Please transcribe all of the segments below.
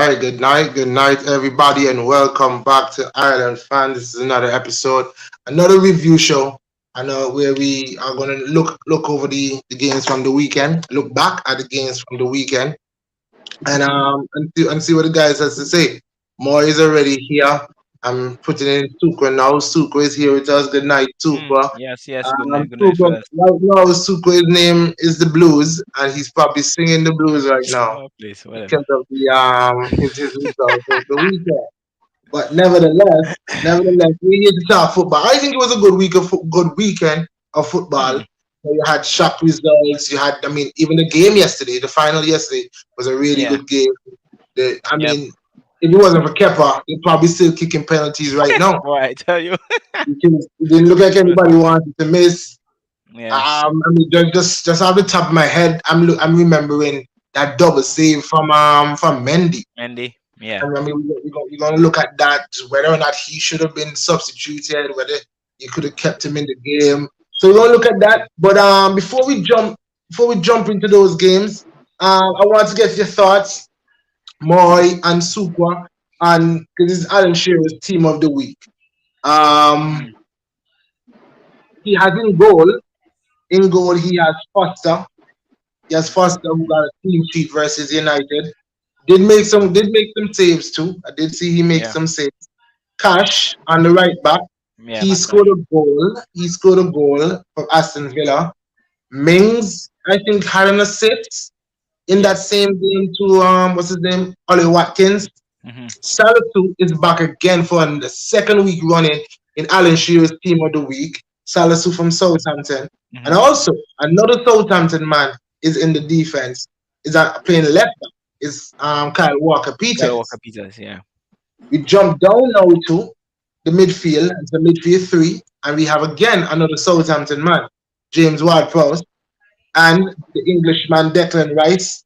right, good night, everybody, and welcome back to Ireland Fan. This is another episode, another review show. I know where we are going to look over the games from the weekend, look back at the games from the weekend, and see what the guys has to say. More is already here. I'm putting in Sucre now. Sucre is here with us. Good night, Sucre. Yes, yes. Good night, Sucre, fellas. right now, Sucre's name is the Blues, and he's probably singing the blues right now Oh, please, whatever. because of the his results of the weekend. But nevertheless, we here to talk football. I think it was a good weekend of football. Hmm. You had shock results. You had, I mean, even the game yesterday, the final yesterday was a really Yeah. good game. I Yep. mean, if it wasn't for Kepa, they're probably still kicking penalties right now Boy, I tell you. because it didn't look like Trust anybody me. wanted to miss. Yeah. I mean, just off the top of my head, I'm remembering that double save from Mendy. Andy. Yeah. And I mean, we're going to look at that, whether or not he should have been substituted, whether you could have kept him in the game. So we're going to look at that. But before we jump into those games, I want to get your thoughts, Moy and Sukwa, and because this is Alan Shearer's team of the week. Um, Mm. he has in goal. In goal, he has Foster. He has Foster who got a clean sheet versus United. Did make some saves too. I did see he make Yeah. some saves. Cash on the right back. Yeah, He man, scored gosh. a goal. He scored a goal for Aston Villa. Mings, I think, had an assist in that Yes. same game to what's his name? Ollie Watkins. Hmm. Salatu is back again for the second week running in Alan Shearer's team of the week. Salatu from Southampton. And Hmm. also another Southampton man is in the defense. Is playing left back is Kyle Walker Kyle Walker Peters. Peters. Yeah. We jump down now to the midfield, it's the midfield three, and we have again another Southampton man, James Ward-Prowse, and the Englishman Declan Rice,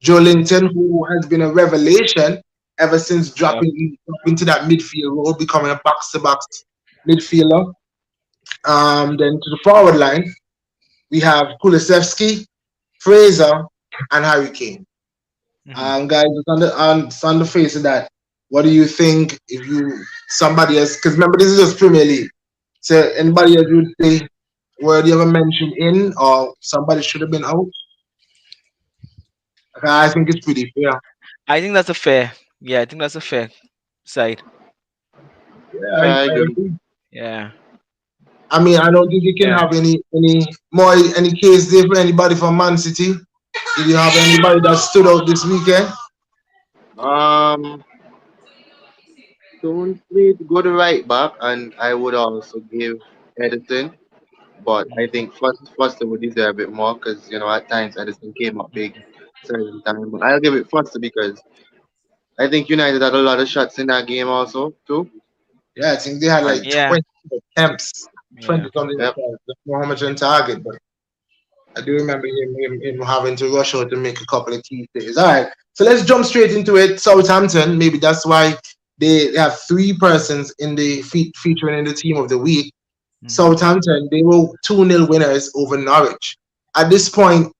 Joe Linton, who has been a revelation ever since Yep. dropping into that midfield role, becoming a box-to-box midfielder. Then to the forward line, we have Kulisevsky, Fraser, and Harry Kane. Hmm. Guys, it's on the face of that. What do you think if you somebody else? Because remember, this is just Premier League. So anybody else would say were you ever mentioned in or somebody should have been out? I think it's pretty fair. I think that's a fair. Yeah, I think that's a fair side. Yeah, Yeah, I I agree. agree. Yeah. I mean, I don't think you can Yeah. have any case there for anybody from Man City. Did you have anybody that stood out this weekend? Um, Stones played good right back, and I would also give Edison, but I Mhm. think Foster would deserve a bit more because at times Edison came up big certain time. But I'll give it Foster because I think United had a lot of shots in that game also too. Yeah, I think they had like And Yeah. 20 attempts, Yeah. 20 something yep, attempts. Don't know how much on target, but I do remember him having to rush out to make a couple of key saves. All right, so let's jump straight into it. Southampton, maybe that's why they have three persons in the featuring in the team of the week. Hmm. Southampton, they were 2-0 winners over Norwich. At this point,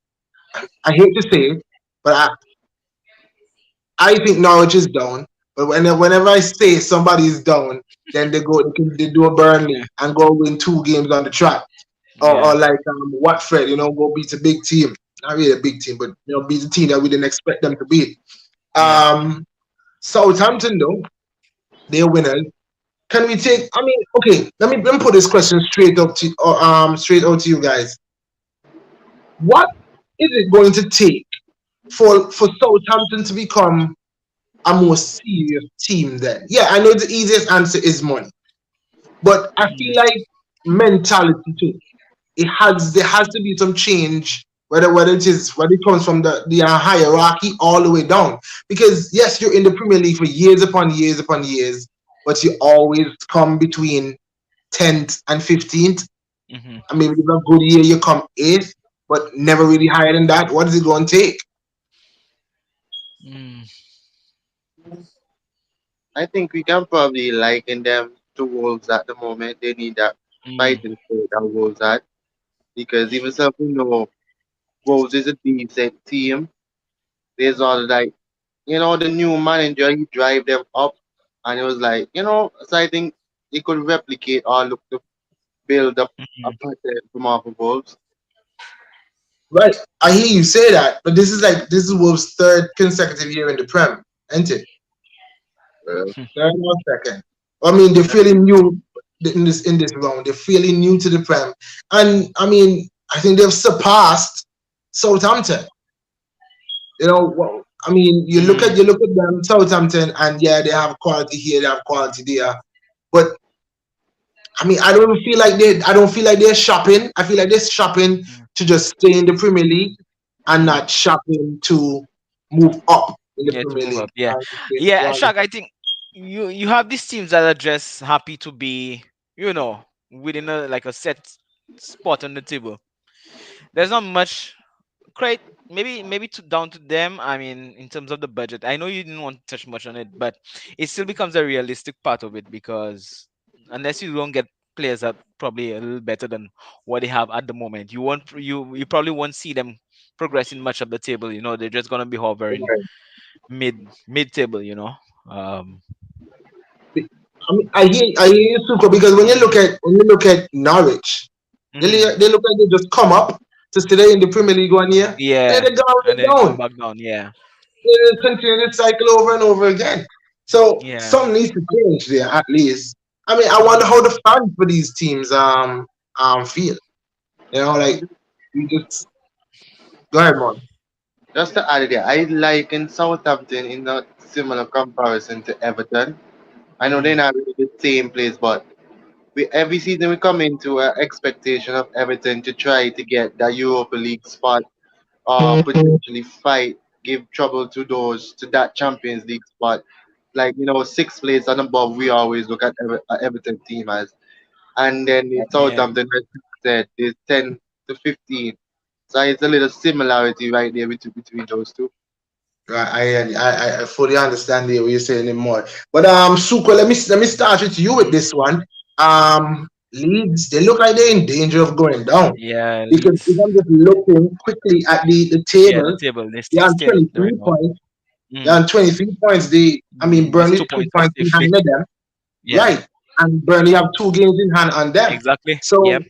I hate to say it, but I think Norwich is down. But whenever I say somebody is down, then they do a Yeah. Burnley and go win two games on the trot or Yeah. like Watford, go beat a big team. Not really a big team, but beat a team that we didn't expect them to beat. Yeah. Um, Southampton though, they're winners. Can we take? I mean, okay. Let me put this question straight out to you guys. What is it going to take for Southampton to become a more serious team? Then, yeah, I know the easiest answer is money, but I Mm. feel like mentality too. There has to be some change whether it comes from the hierarchy all the way down, because yes, you're in the Premier League for years upon years upon years, but you always come between 10th and 15th. Hmm. I mean, with a good year you come 8th, but never really higher than that. What is it going to take? Mm. I think we can probably liken them to Wolves at the moment. They need that Mm. fighting spirit that Wolves had because even so, we know Wolves is a decent team. There's all like the new manager, he drive them up, and it was like, so I think he could replicate or look to build up a Mhm. pattern from off of Wolves. Right. I hear you say that, but this is Wolves' third consecutive year in the Prem, isn't it? Uh, Third or second. I mean, they're fairly new in this round. They're fairly new to the Prem, and I mean, I think they've surpassed Southampton. Well, I mean, Mhm. you look at them, Southampton, and yeah, they have quality here, they have quality there, but I mean, I don't feel like they're shopping. I feel like they're shopping Mhm. to just stay in the Premier League and Mhm. not shopping to move up in the Yeah, to Premier move League. up. Yeah, yeah. Shaq, I think you have these teams that are just happy to be, within a like a set spot on the table. There's not much great. Maybe down to them. I mean, in terms of the budget, I know you didn't want to touch much on it, but it still becomes a realistic part of it because unless you don't get players that probably a little better than what they have at the moment, you probably won't see them progressing much up the table. They're just gonna be hovering mid table. Um. I mean, I hear you, Suko, because Mhm. when you look at Norwich, Mhm. they look like they just come up to stay in the Premier League 1 year, and Yeah, they're gone and then come down. back down. Yeah. They continue the cycle over and over again. So Yeah. something needs to change there at least. I mean, I wonder Mhm. how the fans for these teams feel. Like you just go ahead, man. just to add there, I like in Southampton in a similar comparison to Everton. I know they're Mhm. not really the same place, but every season we come into an expectation of Everton to try to get that Europa League spot or potentially fight, give trouble to that Champions League spot. Like, sixth place and above, we always look at Everton team as. And then in Yeah. Southampton, as you said, is 10 to 15. So it's a little similarity right there between those two. Right, I fully understand the way you're saying it more. But Suko, let me start with you with Mhm. this one. Leeds, they look like they're in danger of going down Yeah, because if Leeds. I'm just looking quickly at the Yeah, the table, table. They're they're still on staying up there right 23 now. points. They're Mm. on 23 points. I mean, It's Burnley two 2 points off points the behind fifth. them, Yeah, right? And Burnley have 2 games in hand on them. exactly. So Yep.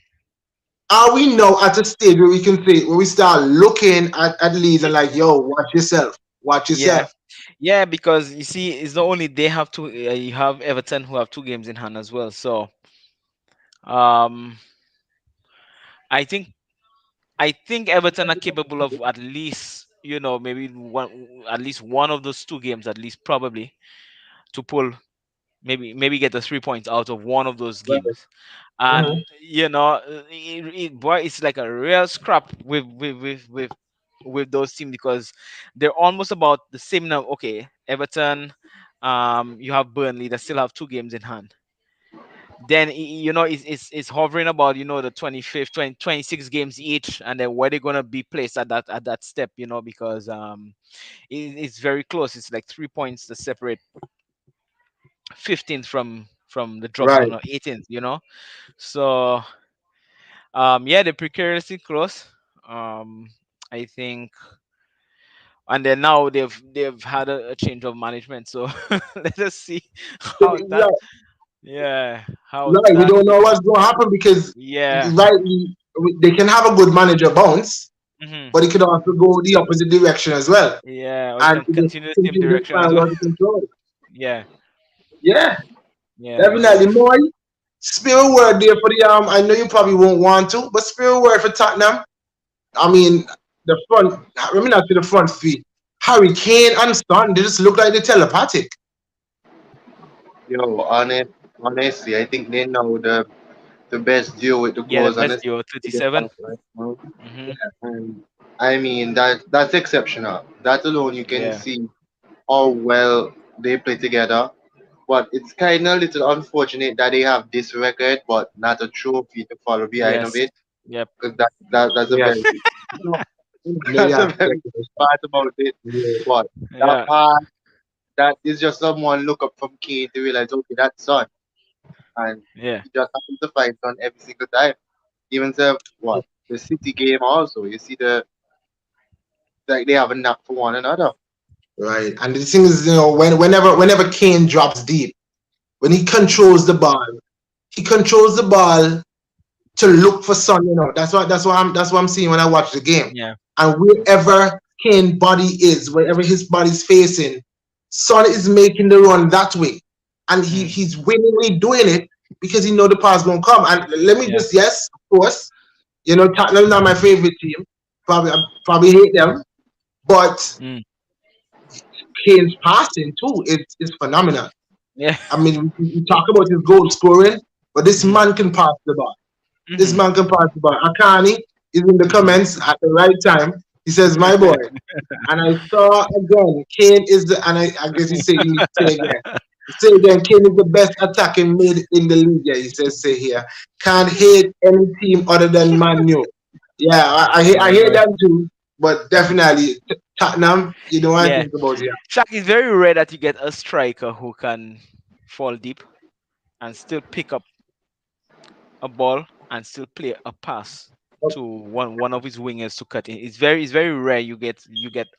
are we now at a stage where we can say where we start looking at Leeds and like, yo, watch yourself, watch Yeah, yourself. yeah. Because you see, it's not only they have two. You have Everton who have two games in hand as well. So, um, I think Everton are capable of at least maybe one of those two games at least probably to pull maybe get the 3 points out of one of those Right. games. And Mhm. boy, it's like a real scrap with those teams because they're almost about the same now. Okay, Everton, you have Burnley that still have two games in hand. Then it's hovering about the 25th 26 games each, and then where they're gonna be placed at that step, because it's very close. It's like 3 points to separate 15th from the drop Right. down, or 18th. So yeah, they're precariously close. um I think, and then now they've had a change of management, so let us see how that, Right. yeah, how Right. We that, don't know what's going to happen because, yeah. right, they can have a good manager bounce, Hmm. but it could also go the opposite direction as well. Yeah, or it And can it just continue the same continue to direction as spiral well. out of control. Yeah, Yeah, yeah, definitely. because More spirit word there for the I know you probably won't want to, but spirit word for Tottenham. I mean, the front. Let me not say the front feet. Harry Kane and Son, they just look like they're telepathic. Honestly, I think they know the best deal with the yeah, the goals and best the deal to get 37. off right now. Hmm. And I mean that's exceptional. That alone you can Yeah, see how well they play together. But it's kind of a little unfortunate that they have this record, but not a trophy to follow behind of yes, it. yep. Because that's a Yeah, very no, many that's a aspects. very good part about it. Yeah. But that Yeah, part that is just someone look up from Kane to realize, okay, that's Son, and yeah, you just happen to find Son every single time. Even the what the City game also, you see like they have a knack for one another. right? And the thing is, whenever Kane drops deep, when he controls the ball to look for Son. That's what I'm seeing when I watch the game. Yeah. And wherever Kane body is, wherever his body's facing, Son is making the run that way, and Mm. he's willingly doing it because he know the pass won't come. And let me Yeah. just yes, of course, Tottenham not my favorite team. I probably hate them, but Mm. Kane's passing too is phenomenal. Yeah. I mean, we talk about his goal scoring, but this Mm. man can pass the ball. This Mhm. man can pass the ball. Akani is in the Mhm. comments at the right time. He says, "My boy." And I saw again, Kane is I guess he said you need to say again. Say again, Kane is the best attacking mid in the league. Yeah, he says, say here. Can't hate any team other than Man U. Yeah, I Yeah, hate boy. them too, but definitely Tottenham, you know what I Yeah. think about it. Shaq, it's very rare that you get a striker who can fall deep and still pick up a ball and still play a pass to one of his wingers to cut in. It's very rare you get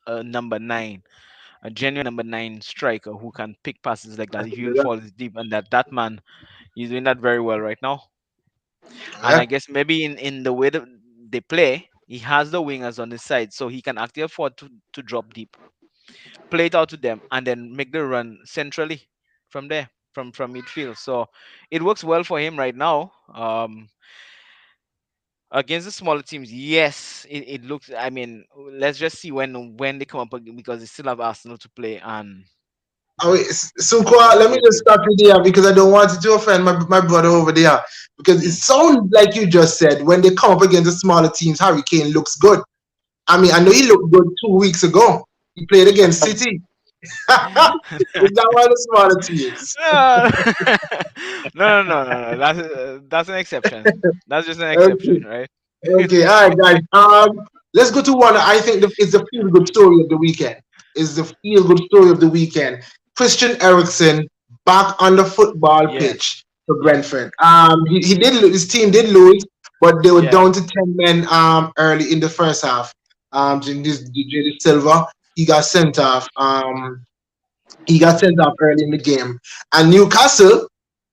a number nine, a genuine number nine striker who can pick passes like that. If he Yeah. falls deep, and that man, he's doing that very well right now. And I Yeah. guess maybe in the way that they play, he has the wingers on his side, so he can actually afford to drop deep, play it out to them, and then make the run centrally from there, from midfield. So it works well for him right now. Against the smaller teams, yes, it looks. I mean, let's just see when they come up because they still have Arsenal to play, and Oh, wait, so let's let see me what just they. stop you there because I don't want it to offend my brother over there. Because it Mm. sounds like you just said when they come up against the smaller teams, Harry Kane looks good. I mean, I know he looked good 2 weeks ago. He played against City. It's not one of the smaller teams. No, no. That's an exception. That's just an Okay, exception, right? okay, all right, guys. Let's go to one. I think it's the feel good story of the weekend. Is the feel good story of the weekend? Christian Erickson back on the football Yes, pitch for yes, Brentford. He did his team did lose, but they were yeah, down to 10 men early in the first half. Jadis Silva he got sent off. He got sent off early in the game, and Newcastle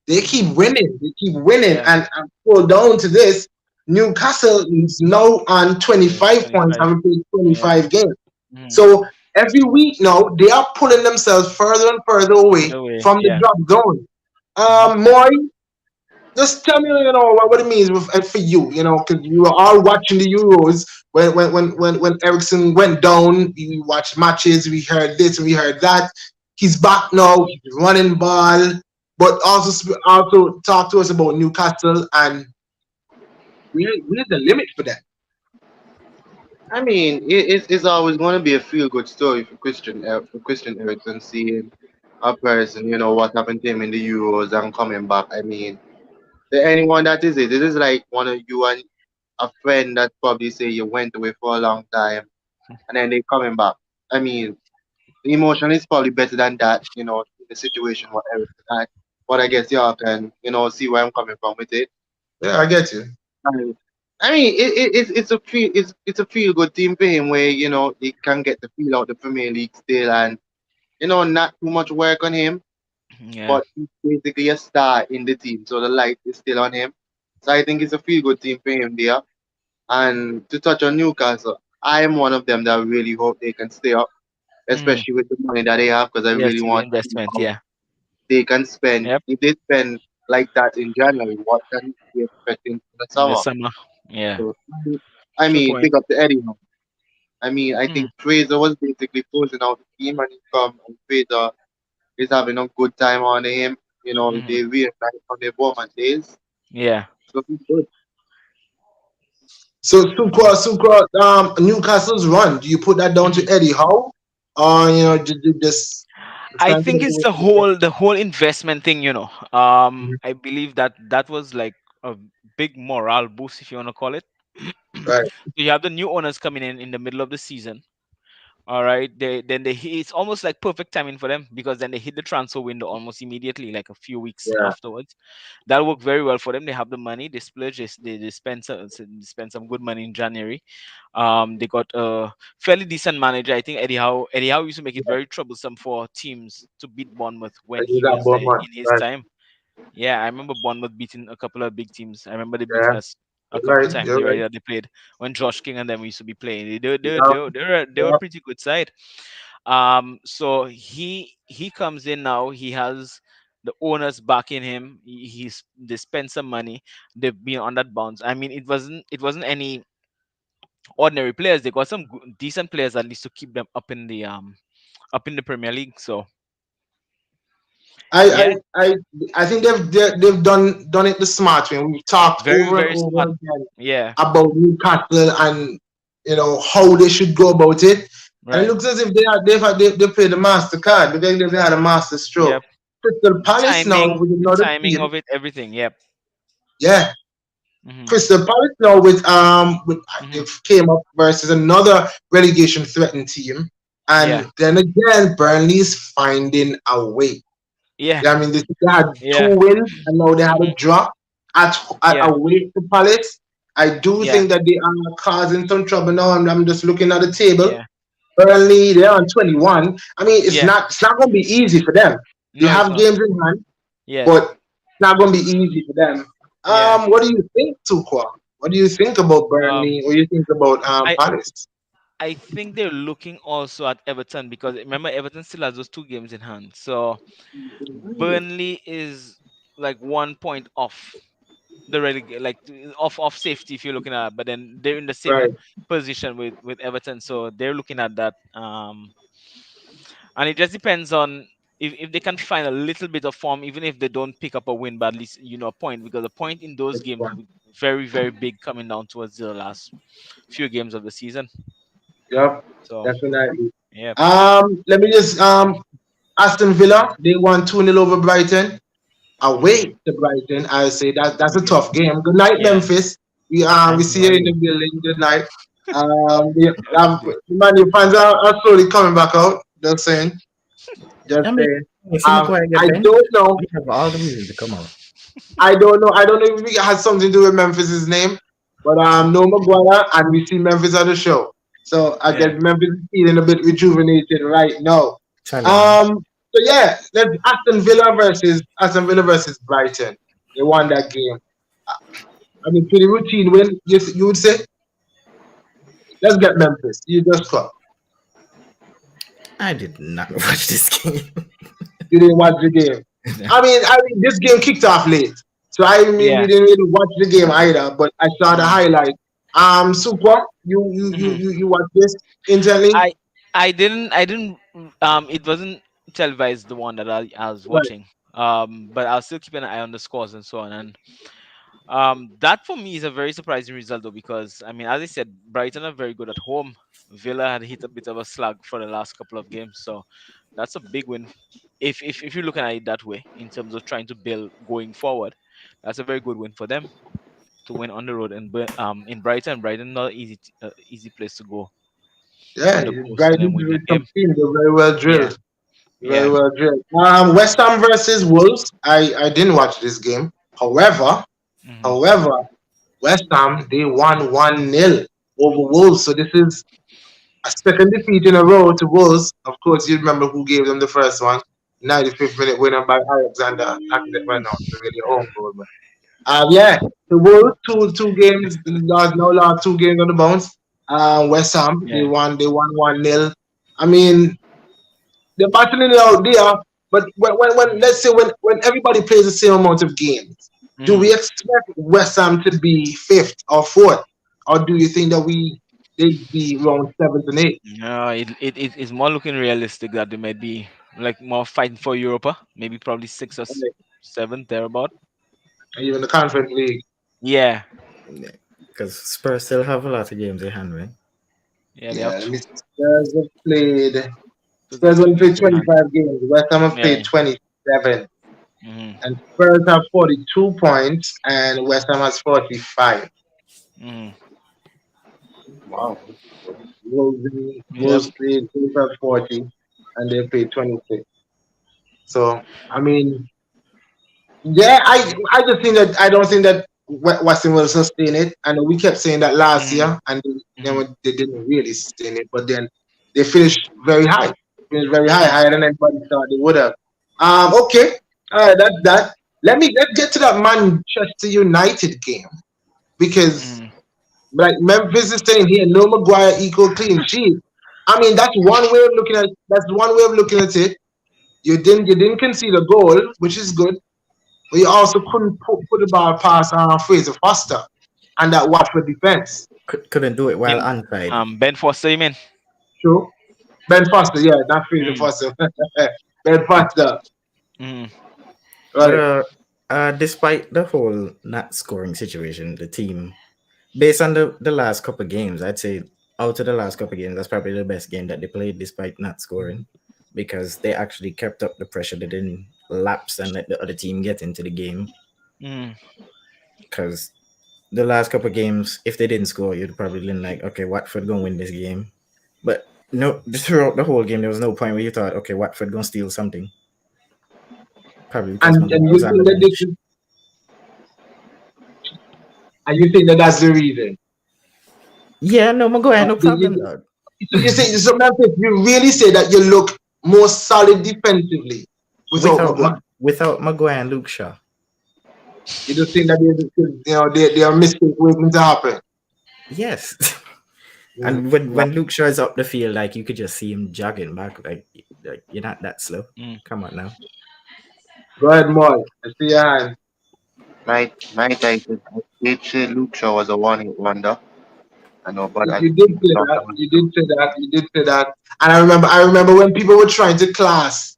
they keep hmm winning. They keep winning. yeah, And pull down to this, Newcastle is now on yeah. 25 points, 25, having played yeah. 25 games. hmm So every week now, they are pulling themselves further and further away Further away, from the yeah. drop zone. hmm More, just tell me, what it means for you, because you were all watching the Euros when Ericsson went down. We watched matches, we heard this and we heard that. He's back now, he's running ball, but also talk to us about Newcastle and where's the limit for that? I mean, it's always going to be a feel good story for Christian Eriksen seeing a person, what happened to him in the Euros and coming back. I mean, to anyone that is it, it is like one of you and a friend that probably say you went away for a long time and then they coming back. I mean, the emotion is probably better than that, in the situation what Eriksen had. But I guess y'all can, see where I'm coming from with it. Yeah, I get you. And, I mean, it's a feel good team for him where he can get the feel out the Premier League still, and not too much work on him, Yeah. but he's basically a star in the team, so the light is still on him. So I think it's a feel good team for him there. And to touch on Newcastle, I am one of them that really hope they can stay up, Mm. especially with the money that they have, because I Yes, really with want to see investment, how yeah. they can spend. Yep. If they spend like that in January, what can we expect in the In the summer? summer, yeah. So, I True mean, point. big up to Eddie. I mean, I Mm. think Fraser was basically closing out the team, and he come and Fraser is having a good time on him. hmm They reunite from their Bowman days, Yeah. so he's good. So Newcastle's run. Do you put that down to hmm Eddie Howe, or just I stand to think the it's way? the whole investment thing. I believe that was like a big morale boost, if you want to call it. Right. So you have the new owners coming in the middle of the season, All right, it's almost like perfect timing for them because then they hit the transfer window almost immediately, like a few weeks Yeah, afterwards. That worked very well for them. They have the money, they splurge, they spend some good money in January. They got a fairly decent manager. I think Eddie Howe used to make it very troublesome for teams to beat Bournemouth when I use he that was there Bournemouth. in his Right. time. Yeah, I remember Bournemouth beating a couple of big teams. I remember they beating Yeah, us a you're couple of right. times You're already right. that they played when Josh King and them used to be playing. Yeah, They were a yeah. pretty good side. So he comes in now. He has the owners backing him. They spent some money. They've been on that bounce. I mean, it wasn't any ordinary players. They got some decent players at least to keep them up in the Premier League. So I, yeah, I, I, I think they've done it the smart way. We've talked very over and very over smart. again Yeah, about Newcastle and how they should go about it. And it right. looks as if they've played the master card because they had a master stroke. Yep. Crystal Palace now with The another timing team. of it, everything. Yep. Yeah, Hmm. Crystal Palace now with they Hmm. came up versus another relegation threatened team. Yeah. And then again, Burnley's finding a way. Yeah. Yeah, I mean, they had two Yeah. wins and now they had a Hmm. draw at Yeah. away to Palace. I do Yeah. think that they are causing some trouble now. I'm just looking at the table. Yeah. Burnley, they're on 21. I mean, Yeah. it's not going to be easy for them. They No, it's have not. games in hand, Yes. but it's not going to be easy for them. Yeah. What do you think, Tukwa? What do you think about Um. Burnley? What do you think about I Palace? I think they're looking also at Everton because remember Everton still has those two games in hand. So Burnley is like 1 point off the like off safety if you're looking at it, but then they're in the same Right. position with Everton, so they're looking at that. And it just depends on if they can find a little bit of form, even if they don't pick up a win, but at least a point, because a point in those games will be very very big coming down towards the last few games of the season. Yep, So definitely. yeah. Let me just Aston Villa, they won 2-0 over Brighton. Hmm. Away to Brighton, I say that's a Yeah. tough game. Good night, Yeah. Memphis. We Thank you. see How you are in the you? building. Good night. The, Good day. Man, your fans are slowly coming back out. Just saying. Just I mean, saying. see me quiet get I bench. don't know. We have all the reasons to come out. I don't know. I don't know if it has something to do with Memphis's name, but no Maguire, and we see Memphis on the show. So I guess Yeah. Memphis is feeling a bit rejuvenated right now. Challenge. So yeah, let's Aston Villa versus Brighton. They won that game. I mean, pretty routine win. You would say. Let's get Memphis. You just cut. I did not watch this game. You didn't watch the game. I mean, this game kicked off late, so I mean, we Yeah. didn't really watch the game either. But I saw the Hmm. highlight. Super. You watch this intently, I I didn't it wasn't televised, the one that I was right? watching. But I'll still keep an eye on the scores and so on. And that for me is a very surprising result though, because I mean, as I said, Brighton are very good at home. Villa had hit a bit of a slug for the last couple of games, so that's a big win. If you're looking at it that way in terms of trying to build going forward, that's a very good win for them to win on the road and in Brighton. Brighton not easy place to go on Yeah, the coast and then Brighton win that some game. teams are very well Yeah. drilled. Very Yeah. well drilled. West Ham versus Wolves. I didn't watch this game. However, Hmm. however, West Ham they won 1-0 over Wolves. So this is a second defeat in a row to Wolves. Of course, you remember who gave them the first one. 95th minute winner by Alexander. Well, no, it's really a home goal. But, yeah, the Wolves two games lost two games on the bounce. West Ham Yeah. they won 1-0. I mean, they're battling it out there. But when let's say when everybody plays the same amount of games, do Hmm. we expect West Ham to be fifth or fourth, or do you think that they'd be around seventh and eighth? No, it is more looking realistic that they might be like more fighting for Europa, maybe probably six or seven thereabout. Even the Conference League? Yeah. Because Spurs still have a lot of games in hand, right? Yeah, they have Yeah, let me two. see. Those are Spurs two have games played in hand. 25 games. West Ham have Yeah. played 27. Hmm. And Spurs have 42 points and West Ham has 45. Hmm. Wow. Yep. Wolves played 40 and they played 26. So I mean, yeah, I just think that I don't think that Weston will sustain it. And we kept saying that last Mm-hmm. year, and Mm-hmm. they didn't really sustain it. But then they finished very high, higher than anybody thought they would have. Okay, all right, that's that. Let's get to that Manchester United game because Mm-hmm. like Memphis is saying here, no Maguire equal clean sheet. I mean, that's one way of looking at. That's one way of looking at it. You didn't concede a goal, which is good. But you also couldn't put the ball past Fraser Foster and that Watford defense. Couldn't do it while Him, onside. Ben Foster, you mean? True. Ben Foster, yeah, not Fraser Mm. Foster. Ben Foster. Mm. But Right. despite the whole not scoring situation, the team, based on the last couple of games, I'd say out of the last couple of games, that's probably the best game that they played despite not scoring, because they actually kept up the pressure. They didn't lapse and let the other team get into the game. Mm. Because the last couple of games, if they didn't score, you'd probably been like, okay, Watford gonna win this game. But no, throughout the whole game, there was no point where you thought, okay, Watford gonna steal something. Probably because And Maguire you was on think the that bench. that's the reason. Yeah, no, Maguire, no You, problem, you, dog. you say so Memphis, you really say that you look more solid defensively without Maguire. Without Maguire and Luke Shaw. You just think that they are mistakes waiting to happen. Yes. Mm. And when Luke Shaw is up the field, like you could just see him jogging back, like you're not that slow. Mm. Come on now. Go ahead, Maul. I see your hand. My title. I did say Luke Shaw was a one-hit wonder. I know, but I You did think say not that. that much You true. did say that. You did say that. And I remember when people were trying to class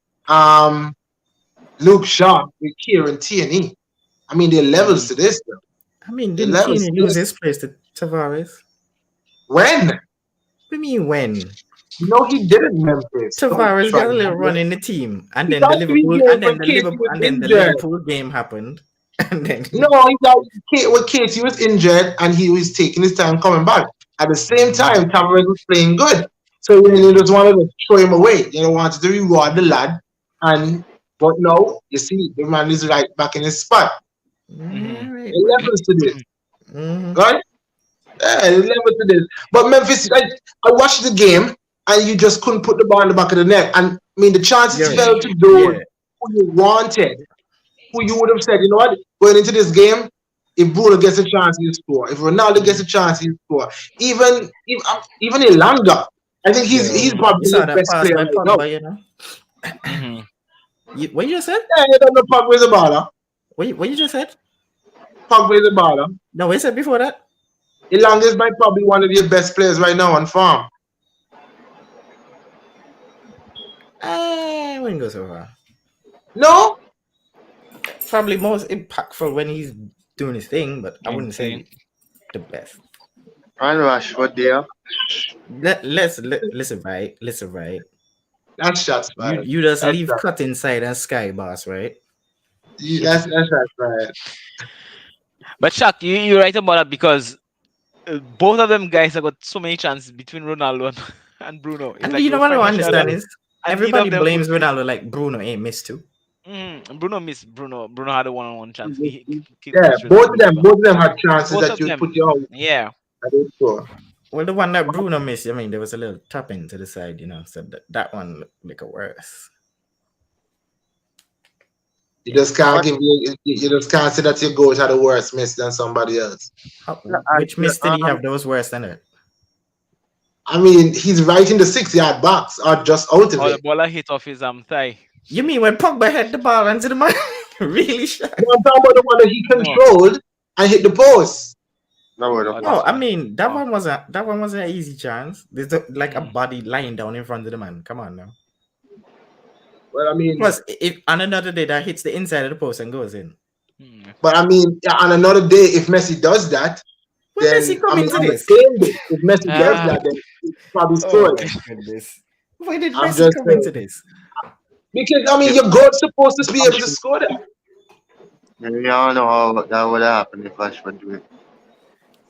Luke Shaw with Kieran Tierney. I mean, there are levels Mm. to this. Though. I mean, There are didn't levels Tierney to lose this. his place to Tavares? When? What do you mean when? No, he didn't. Memphis. Don't Tavares try. got a little run in the team, and He then the got 3 Liverpool, games when Casey was and then the injured. Liverpool game happened, and then No, he got when Casey was injured and he was taking his time coming back. At the same time, Tavares was playing good. So when you just wanted to throw him away, wanted to reward the lad. But no, you see, the man is right back in his spot. Mm-hmm. all right, It but levels to this, mhm. right? Yeah, it levels to this. But Memphis, I watched the game and you just couldn't put the ball in the back of the net. And I mean, the chances Yeah, fell to those yeah, who you wanted, who you would have said, you know what, going into this game, if Bruno gets a chance, he'll score. If Ronaldo gets a chance, he'll score. Even Elanga, I think he's yo, you probably saw the that best pass player by right now. Pogba, you know? Mm-hmm. What you just said? Yeah, you don't know Pogba is a baller. What you just said? Pogba is a baller. No, what you said before that? Elanga is probably one of your best players right now on farm. I wouldn't go so far. No, Probably most impactful when he's doing his thing, but I wouldn't Insane. say the best. And Rashford there. Listen, right? Listen, right? that's shots fired. You just That's leave shots. cut inside and sky boss, right? That's shots fired. But Shaq, you're right about that because both of them guys have got so many chances between Ronaldo and Bruno. It's And like you they know will what I find don't each other, understand is and neither everybody of them blames could. Ronaldo like Bruno ain't missed too. Bruno missed. Bruno had a one-on-one chance. He Yeah, clean with goalkeeper. both of them had chances Both that of you them. put your own. Yeah. I didn't score. Well, the one that Bruno missed, I mean, there was a little tapping to the side, you know, so that one looked like a worse. You just can't But give you just can't say that your goals had a worse miss than somebody else. Which miss did he have that was worse than it? I mean, he's right in the 6 yard box or just out of Or the it. baller hit off his thigh. You mean when Pogba had the ball into the man? Really shy? No, I'm talking about the one that he No. controlled and hit the post. no word Oh, of No, mouth. I mean that one wasn't an easy chance. There's like a body lying down in front of the man. Come on now. Well, I mean, Plus, if on another day that hits the inside of the post and goes in. on another day, if Messi does that, When then Messi come I mean, into on the this? same day, if Messi does Ah. that, then he probably Oh scores. my goodness. Why did I'm Messi just come saying. into this? Because I mean, your goal's supposed to be able to score that. We all know how that would happen if Rashford do it.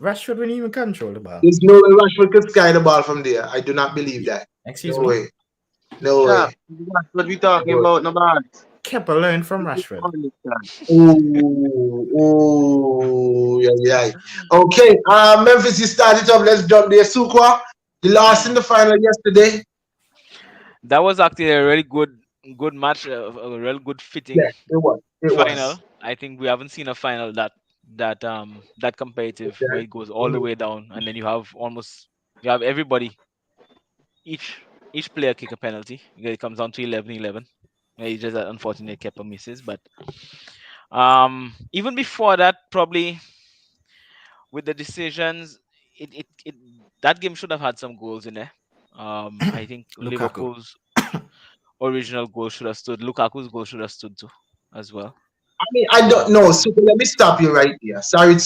Rashford wouldn't even control the ball. There's no way Rashford could sky the ball from there. I do not believe that. Excuse No me. way. No Sure. way. That's what we talking No way. about, no bad. Kepa learned from Rashford. Ooh, yeah. Okay, Memphis, you started up. Let's jump there. Sukwa, the lost in the final yesterday. That was actually a really good match, a real good fitting Yeah, it was. It final. was. I think we haven't seen a final that competitive where Okay. it goes all the way down, and then you have everybody, each player kick a penalty. It comes down to 11-11. It's just that unfortunate Kepa misses, but even before that, probably with the decisions, it that game should have had some goals in there. I think Lukaku. Liverpool's original goal should have stood. Lukaku's goal should have stood too, as well. I mean, I don't know. So let me stop you right here. Sorry.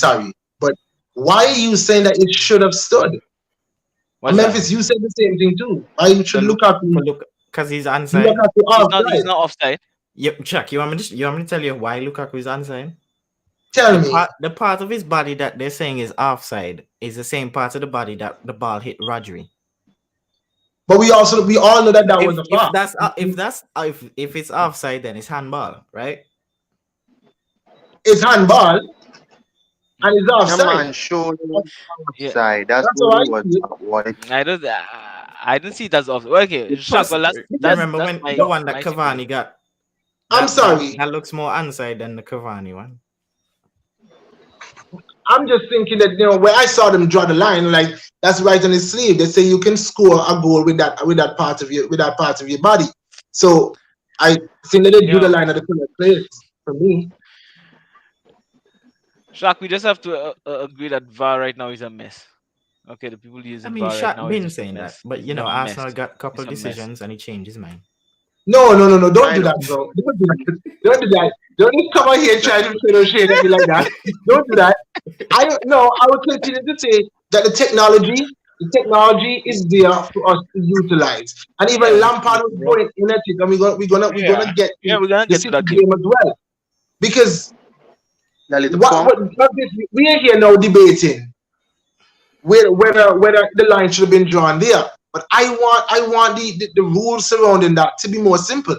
But why are you saying that it should have stood? What's that? Memphis, you said the same thing too. Why should The Lukaku? Because he's Look onside. at the He's offside. not offside. Yep, Chuck, you want me to tell you why Lukaku is onside? Tell me. The part of his body that they're saying is offside is the same part of the body that the ball hit Rodri. But we all know that was a foul. If it's offside, then it's handball, right? It's handball and it's The offside. man showed Yeah. outside. That's That's what all it I was. see. What? I don't see it as offside. Okay, Shaq, well, Remember that's when my, the one that my Cavani got? I'm sorry. That looks more onside than the Cavani one. I'm just thinking that where I saw them draw the line, like that's right on his sleeve. They say you can score a goal with that part of your body. So I think that they drew the line at the correct place for me. Shaq, we just have to agree that VAR right now is a mess. Okay, the people using VAR right Shaq now been is just a saying that, mess. but It's a Arsenal mess. got a couple It's a mess. decisions and he changed his mind. No, don't do that, bro. Don't do that. Don't just come out here and try to throw shade at me like that. Don't do that. I would continue to say that the technology is there for us to utilize. And even Lampard was going in at it, and we're gonna get we're gonna the get to City that game. game as well. Because That little we are here now debating whether the line should have been drawn there. But I want the rules surrounding that to be more simple.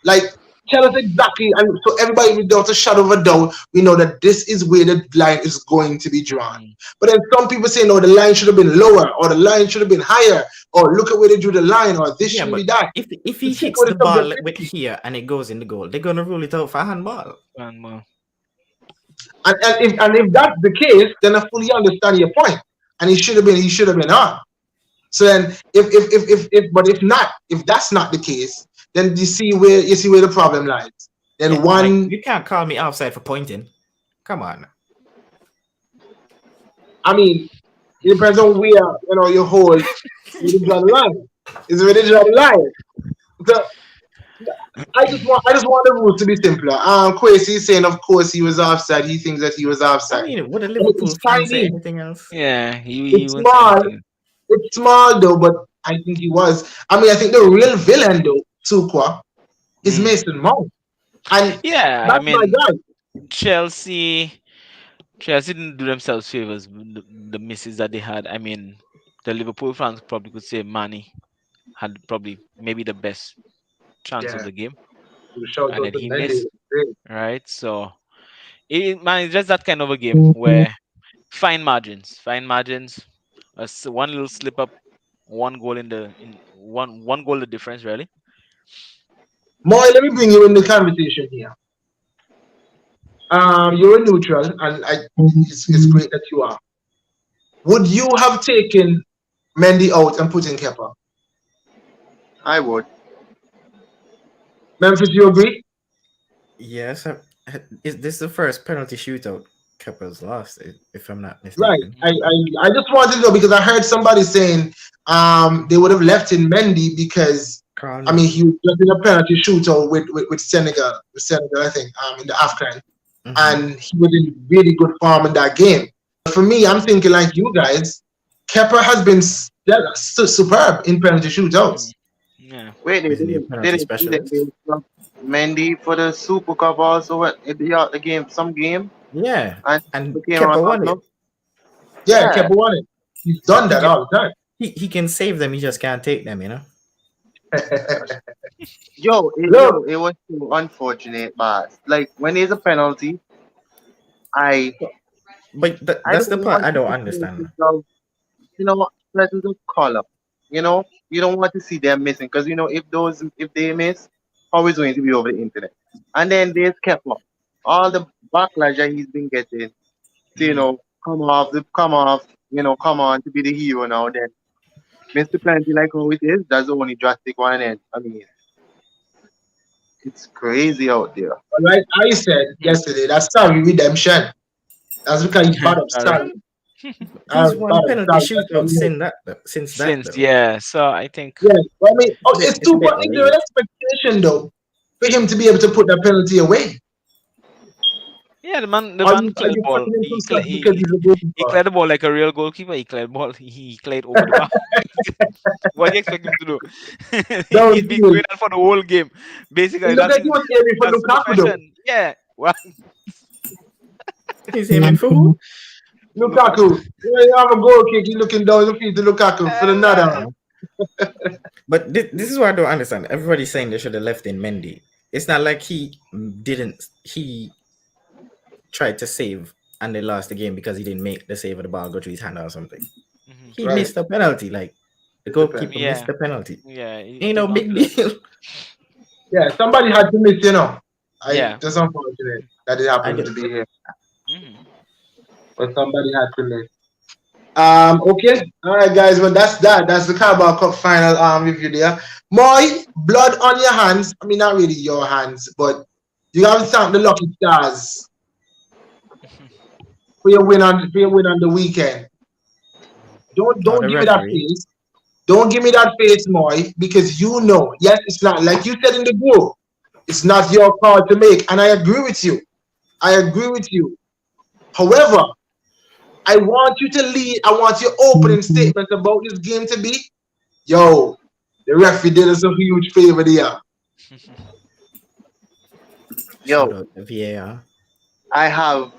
Like, tell us exactly, and so everybody without a shadow of a doubt, we know that this is where the line is going to be drawn. But then some people say, no, the line should have been lower, or the line should have been higher, or look at where they drew the line, or this should be that. If he hits the ball with here and it goes in the goal, they're gonna rule it out for handball. And if that's the case, then I fully understand your point. And he should have been on. So then if that's not the case, then you see where the problem lies. Then you can't call me offside for pointing. Come on. I mean, it depends on where you hold the line. Is where they draw the line. So I just want the rules to be simpler. Kwesi is saying, of course, he was offside. He thinks that he was offside. I mean, would a Liverpool fan say anything else? Yeah, it's small. It's small though, but I think he was. I mean, I think the real villain though, Sukwa, is Mason Mount. And yeah, that's my guy. Chelsea didn't do themselves favors with the misses that they had. I mean, the Liverpool fans probably could say Manny had probably maybe the best chance of the game, and then he missed. Right, so it's just that kind of a game where fine margins. One little slip up, one goal one goal the difference really. Moy, let me bring you in the conversation here. You're a neutral, and it's great that you are. Would you have taken Mendy out and put in Kepa? I would. Memphis, you agree? Yes. Is this the first penalty shootout Kepa's lost, if I'm not mistaken? Right. I just wanted to know because I heard somebody saying they would have left in Mendy because I mean he was just in a penalty shootout with Senegal, I think, in the AFCON. And he was in really good form in that game. For me, I'm thinking like you guys, Kepa has been superb in penalty shootouts. Yeah. Wait, did Mendy for the Super Cup also at the game, some game? Yeah, and Kepa won it. Yeah, Yeah. kept running. He's done He that can, all the time. he can save them. He just can't take them. You know. Look, It was so unfortunate, but like when there's a penalty, I But I that's don't the part want I to don't see understand. presence of, presence of color. You don't want to see them missing because if they miss, always going to be over the internet. And then there's kept up all the backlash that he's been getting. To, come on to be the hero now. Then Mr. Plenty, like how it is, that's the only drastic one. And I mean, it's crazy out there. like I said yesterday, that's sorry redemption. That's because he's bad of Sorry. sorry. He's Bad won of penalty sorry. That's what shootouts he is. since that Since though. yeah, so I think Yeah, well, I mean, oh, it's It's a bit 2.0 late. expectation though for him to be able to put that penalty away. yeah, the Or man are cleared the you ball. putting him some stuff because he's a He goalkeeper? cleared the ball like a real goalkeeper. He cleared ball. He cleared over the bar. What do you expect him to do? He's been Downfield. going on for the whole game. He Basically, looked like he was aiming for that's the Lukaku though. profession. Yeah. Well, He's aiming for who? Lukaku. You have a goal kick, you looking down the field to Lukaku for the nada. uh, But this is what I don't understand. Everybody's saying they should have left in Mendy. It's not like he didn't. He tried to save and they lost the game because he didn't make the save of the ball go to his hand or something. mhm. He Right. missed a penalty. Like the It depends. goalkeeper missed Yeah, the penalty. yeah. He Ain't no did not big do that. deal. Yeah, somebody had to miss, Yeah. Just unfortunate that it I happened get, to be him. Hmm. But somebody had to miss. Okay. All right, guys. Well, that's that. That's the Carabao Cup final review there. Moy, blood on your hands. I mean, not really your hands, but you have to thank the lucky stars for your win on the weekend. Don't oh, don't the give me that referee. face. Don't give me that face, Moy, because yes, it's not like you said in the group. It's not your call to make, and I agree with you. I agree with you. However, I want you to lead. I want your opening statement about this game to be, yo, the referee did us a huge favor there. Shout Yo, out to VAR. I have.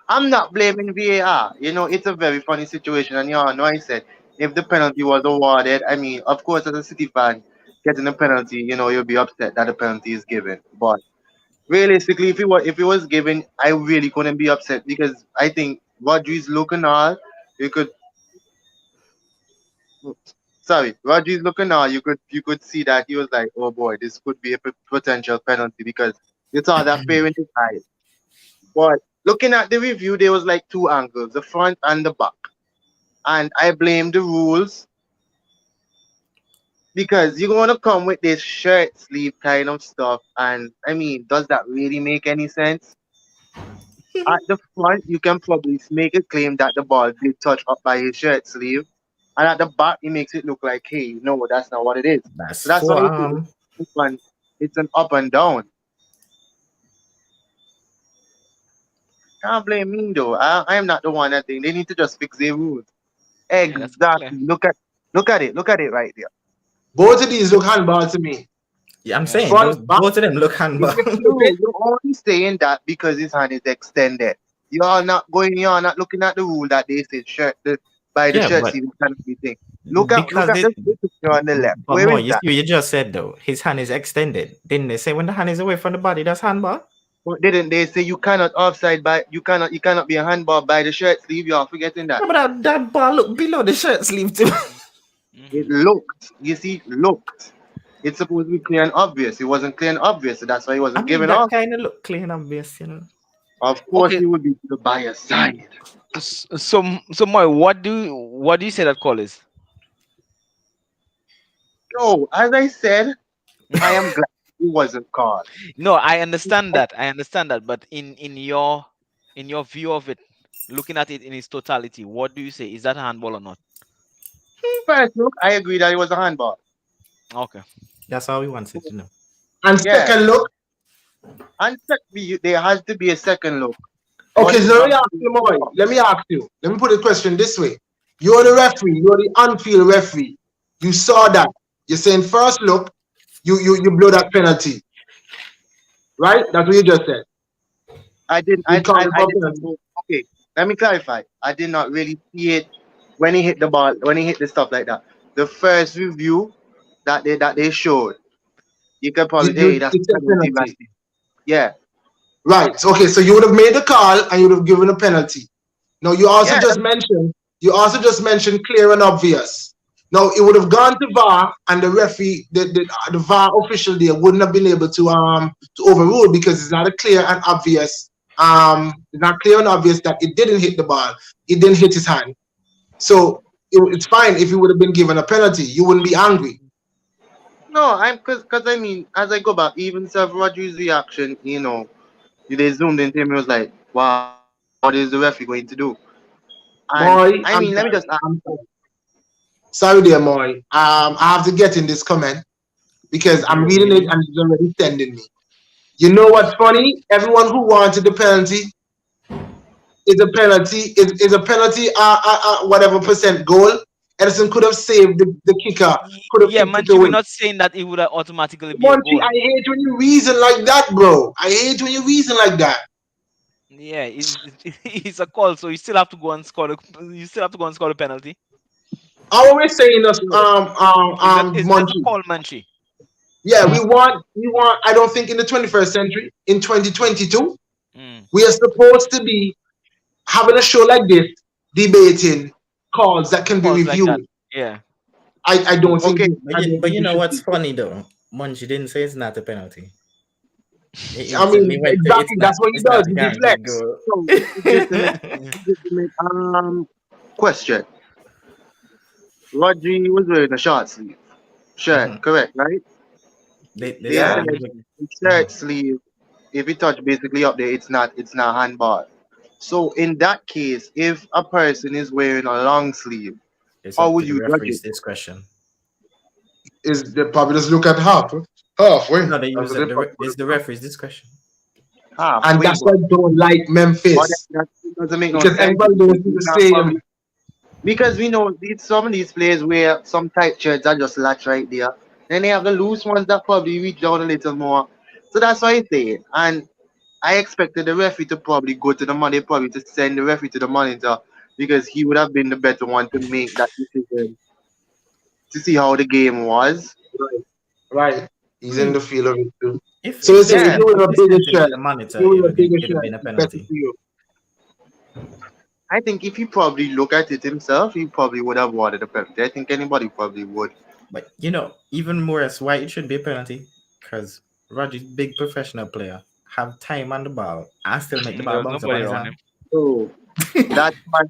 I'm not blaming VAR. It's a very funny situation, and you all know I said if the penalty was awarded, I mean, of course, as a City fan, getting a penalty, you'll be upset that the penalty is given. But realistically, if it was given, I really couldn't be upset because I think Rodri's look and all, you could Rodri's look and all, you could see that he was like, oh boy, this could be a potential penalty because you saw that fear in his eyes. But looking at the review, there was like two angles, the front and the back. And I blame the rules because you're gonna come with this shirt sleeve kind of stuff, and I mean, does that really make any sense? At the front, you can probably make a claim that the ball did touch up by his shirt sleeve, and at the back, he makes it look like, hey, no, that's not what it is. That's So that's why forearm. it's an up and down. Can't blame me though. I am not the one that think they need to just fix their rules. Yeah, that's clear. Exactly. Look at it right there. Both of these look handball to me. Yeah, I'm Yeah. saying those Front, back, both of them look handball. No, you're only saying that because his hand is extended. You're not looking at the rule that they said by the Yeah, shirt but sleeve kind of thing. Look because at the picture on the left. but Where more, is you that? see what you just said though. His hand is extended. Didn't they say when the hand is away from the body, that's handball? But didn't they say you cannot be a handball by the shirt sleeve? You're forgetting that. No, but that ball look below the shirt sleeve too. It Hmm. looked. You see, looked. It's supposed to be clear and obvious. It wasn't clear and obvious, so that's why he I wasn't mean given that off. kind of look clean obvious. Of course, Okay. he would be to the bias side. So Moy, what do you say that call is? So, as I said, I Mhm. am glad he wasn't called. No, I understand that. I understand that. But in your view of it, looking at it in its totality, what do you say? Is that a handball or not? First look, I agree that it was a handball. Okay. That's all we wanted to know. and Yeah, second look. and there has to be a second look. Okay, But so let me ask you, Moy. Let me ask you. Let me put the question this way. You're the referee. You're the on-field referee. You saw that. You're saying first look, you blow that penalty, right? That's what you just said. I didn't. You call I it for didn't penalty. know. Okay, let me clarify. I did not really see it when he hit the ball, when he hit the stuff like that. The first review that they showed, you could probably hey, that's it's a penalty right penalty. there. Yeah, Right. Okay. So you would have made the call and you would have given a penalty. Now yeah, you also just mentioned clear and obvious. Now it would have gone to VAR and the referee, the VAR official there wouldn't have been able to overrule because it's not a clear and obvious it's not clear and obvious that it didn't hit the ball. It didn't hit his hand. So it's fine if you would have been given a penalty. You wouldn't be angry. no, I'm because I mean, as I go back, even Seth Rodriguez's reaction, they zoomed into him. He was like, "Wow, what is the referee going to do?" And I Moy, mean, let me I'm just ask. sorry. I'm sorry. Sorry there, Moy. I have to get in this comment because I'm reading it and it's already sending me. You know what's funny? Everyone who wanted the penalty is a penalty, is a penalty, whatever percent goal. Edison could have saved the kicker, could have Yeah, kicked it Manchi, we're away. not saying that it would automatically be a Monty, goal. I hate when you reason like that, bro. I hate when you reason like that. Yeah, it's a call, so you still have to go and score. You still have to go and score the penalty. I always saying us, Isn't it a Monty. call, Manchi? Yeah, we want. I don't think in the 21st century, in 2022, Mm. we are supposed to be having a show like this, debating calls that can be Calls like that. reviewed. Yeah. I don't think Okay, But we you know should what's be. funny though? Munch didn't say it's not a penalty. He I instantly mean, went to exactly. That's what he it's does. not a He guaranteed deflects. goal. so legitimate question. Rodri was wearing a short sleeve shirt, Mhm. correct, right? They They Yeah. said said he was the mhm. shirt sleeve, if you touch basically up there, it's not handball. So in that case, if a person is wearing a long sleeve, It's how up to would the you judge it? referee's discretion. Is they probably just look at halfway. No, they That's use what they it's the referee's discretion. and Halfway, that's why but I don't like but Memphis that doesn't make no because sense everybody because don't see he's the not same. probably because we know some of these players wear some tight shirts that just latch right there. Then they have the loose ones that probably reach down a little more. So that's why I say it. And I expected the referee to probably go to the money, probably to send the referee to the monitor because he would have been the better one to make that decision to see how the game was. Right, right. He's in the field of it too. If So if they listen, if Yeah, you sent were if a they bigger sent it to shirt, the if monitor, you were a bigger it'd have shirt, been a it's better penalty. for you. I think if he probably look at it himself, he probably would have wanted a penalty. I think anybody probably would. But you know, even more as why it should be a penalty, because Roger's big professional player have time on the ball and still make the There ball was bounce up nobody on his around hand. him. So that's why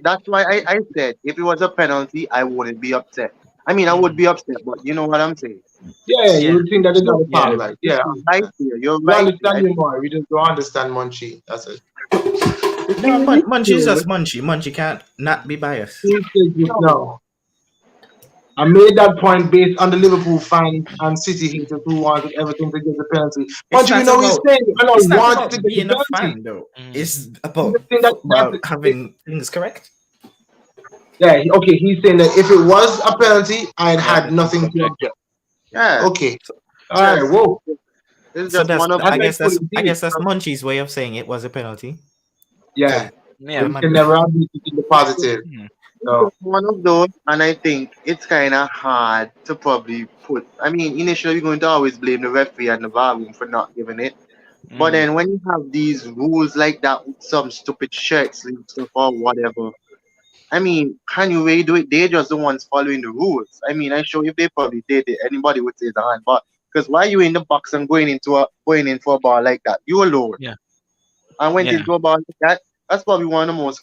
that's why I said if it was a penalty, I wouldn't be upset. I mean, I would Mm. be upset, but you know what I'm saying. Yeah, you Yeah. would think that is not So a Yeah. foul, right? you're Yeah, right there. You're we right there. understand you more. We just don't understand Munchie. That's it. The No, thing is, Munchie's just Munchie. Munchie can't not be biased. He said just no, now. I made that point based on the Liverpool fans and City haters who wanted everything to get the penalty. It's Munchie, we not know he's about saying I know he it's not wanted to about get the being a penalty. fan though. Mm. It's You about just think football having things correct. yeah, okay, he's saying that if it was a penalty, I'd You have had nothing to nothing to object. object. yeah, Okay. All right, just whoa. it's So just that's one of That's I those. like guess pulling I teeth. guess that's Munchie's way of saying it was a penalty. Yeah. Because But Yeah. you man, can never have it in the positive. Mm. It's So just one of those, and I think it's kind of hard to probably put. I mean, initially, you're going to always blame the referee and the VAR room for not giving it. But Mm. then when you have these rules like that with some stupid shirt sleeve stuff or whatever, I mean, can you really do it? They're just the ones following the rules. I mean, I'm sure if they probably did it, anybody would say it's a handball. Because why you in the box and going in for a ball like that? You alone. Yeah. And went Yeah. into a ball like that. That's probably one of the most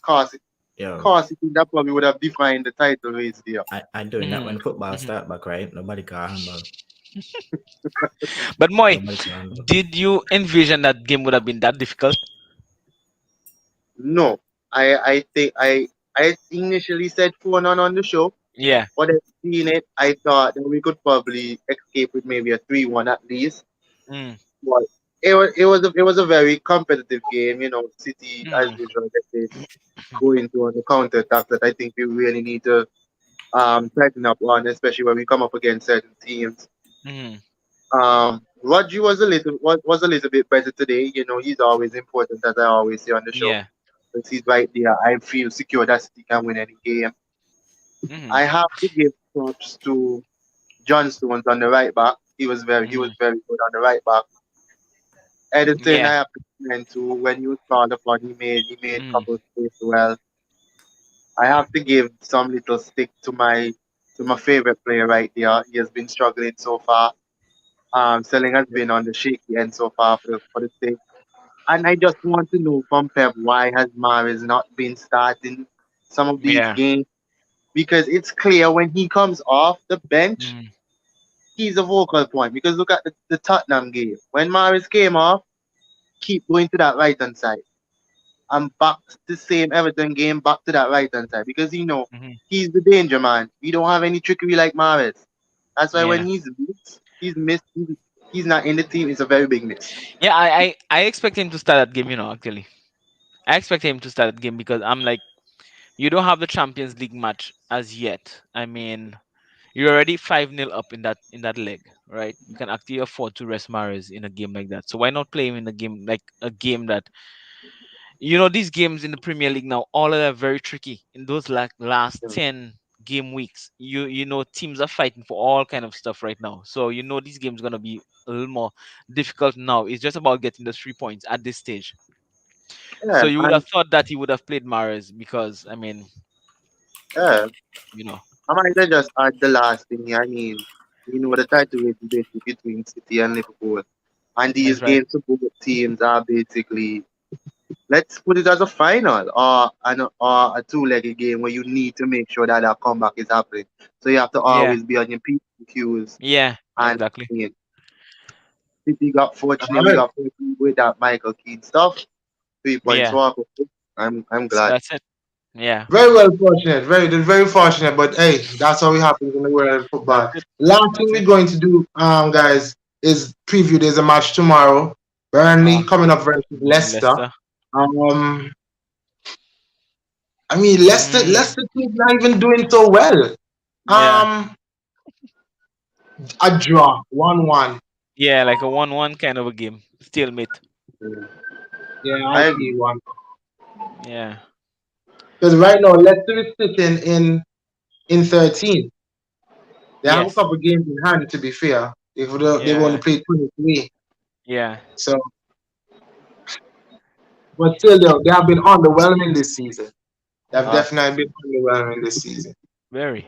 yo, costly thing that probably would have defined the title race there. I doing that Mm. when football Mhm. start back, right? Nobody call handball. But Moy, Nobody call handball. did you envision that game would have been that difficult? No, I think I initially said 4-0 on the show, Yeah. but then seeing it, I thought that we could probably escape with maybe a 3-1 at least. Mm. But it was a very competitive game. City as Mm. usual they go into on the counter attack that I think we really need to tighten up on, especially when we come up against certain teams. Mm. Rodri was a little bit better today. He's always important as I always say on the show. Yeah. because he's right there. I feel secure that City can win any game. Hmm. I have to give props to John Stones on the right back. He was Hmm. very good on the right back. Edison, Yeah. I have to commend to when you saw the fun he made Hmm. couple of plays well. I have to give some little stick to my favorite player right there. He has been struggling so far. Selling has been on the shaky end so far for the sake. And I just want to know from Pep, why has Mahrez not been starting some of these Yeah. games? Because it's clear when he comes off the bench, Mm. he's a vocal point. Because look at the Tottenham game. When Mahrez came off, keep going to that right hand side. And back to the same Everton game, back to that right hand side. Because Hmm. he's the danger man. We don't have any trickery like Mahrez. That's why when Yeah. he's not in the team, it's a very big miss. Yeah. I expect him to start that game. Actually, I expect him to start that game because I'm like, you don't have the Champions League match as yet. I mean, you're already 5-0 up in that leg, right? You can actually afford to rest Mahrez in a game like that. So why not play him in a game like a game that these games in the Premier League now, all of them are very tricky. In those like last 10 game weeks, teams are fighting for all kind of stuff right now. So these games gonna be a little more difficult now. It's just about getting the 3 points at this stage. So Yeah, you would and have thought that he would have played Mahrez because I mean, yeah. you know, I might as just add the last thing here. I mean, the title race is basically between City and Liverpool. And these that's right. games for both teams are basically, let's put it as a final or a two-legged game where you need to make sure that that comeback is happening. So you have to Yeah, always be on your P's and Q's. yeah, And exactly. I mean, City got All fortunate. We right. got fortunate with that Michael Keane stuff. 3 points Yeah, walk. I'm so glad. that's it. Yeah, Very well fortunate. Very fortunate. But hey, that's how it happens in the world of that's football. it. Last thing That's it. we're going to do, guys, is preview. There's a match tomorrow. Burnley Oh, coming up versus Leicester. Leicester. Um, I mean, Leicester, Mm, Leicester team's not even doing so well. yeah, Um, a draw, 1-1. yeah, like a 1-1 kind of a game, stalemate. Mm. Yeah, I I see agree. one. Yeah. Because right now, Leicester is sitting in 13. They have a Yes. couple games in hand. To be fair, they've only Yeah. played 23. Yeah. So, but still, they have been underwhelming this season. They have Uh, definitely been underwhelming this season. Very.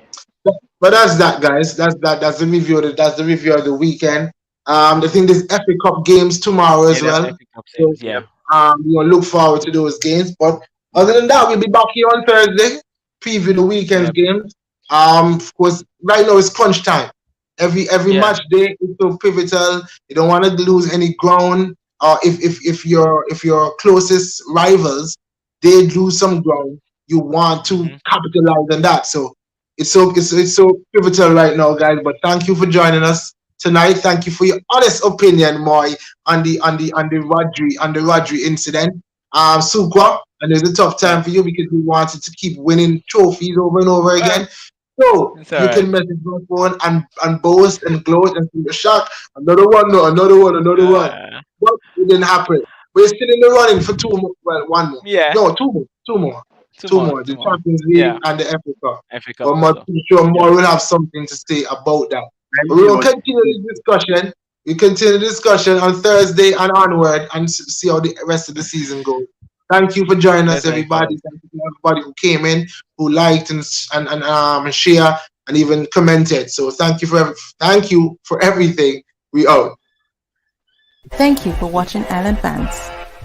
But that's that, guys. That's the review. That's the review of the weekend. I think there's FA Cup games tomorrow Yeah, as that's well. Epic Cup So things. Yeah. look forward to those games. But other than that, we'll be back here on Thursday, preview the weekend's Yep. games. Of course, right now it's crunch time. Every Yeah. match day is so pivotal. You don't want to lose any ground. If your closest rivals they lose some ground, you want to Hmm. capitalize on that. So it's so pivotal right now, guys. But thank you for joining us tonight. Thank you for your honest opinion, Moy, on the Rodri incident. Sukwa, and it's a tough Yeah. time for you because we wanted to keep winning trophies over and over Well, again. So it's all you right. can message my phone and boast and gloat and feel shocked. Another one, no, another one, another one. Uh, But it didn't happen. We're still in the running for two more. Well, one more. yeah. No, two more. Two more. Two Two more. more. Two The more. Champions Yeah. League and the FA Cup. FA Cup But also. I'm sure Yep. more will have something to say about that. I'm But we will sure. continue the discussion. We continue the discussion on Thursday and onward and see how the rest of the season goes. Thank you for joining us, Definitely, everybody. fellas. Thank you for everybody who came in, who liked and share and even commented. So thank you for everything. We out. Thank you for watching Island Fans.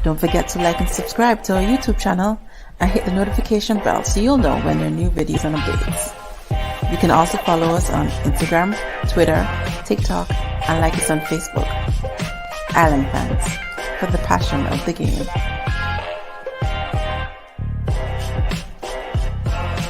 Don't forget to like and subscribe to our YouTube channel and hit the notification bell so you'll know when there are new videos and updates. You can also follow us on Instagram, Twitter, TikTok, and like us on Facebook. Island Fans, for the passion of the game.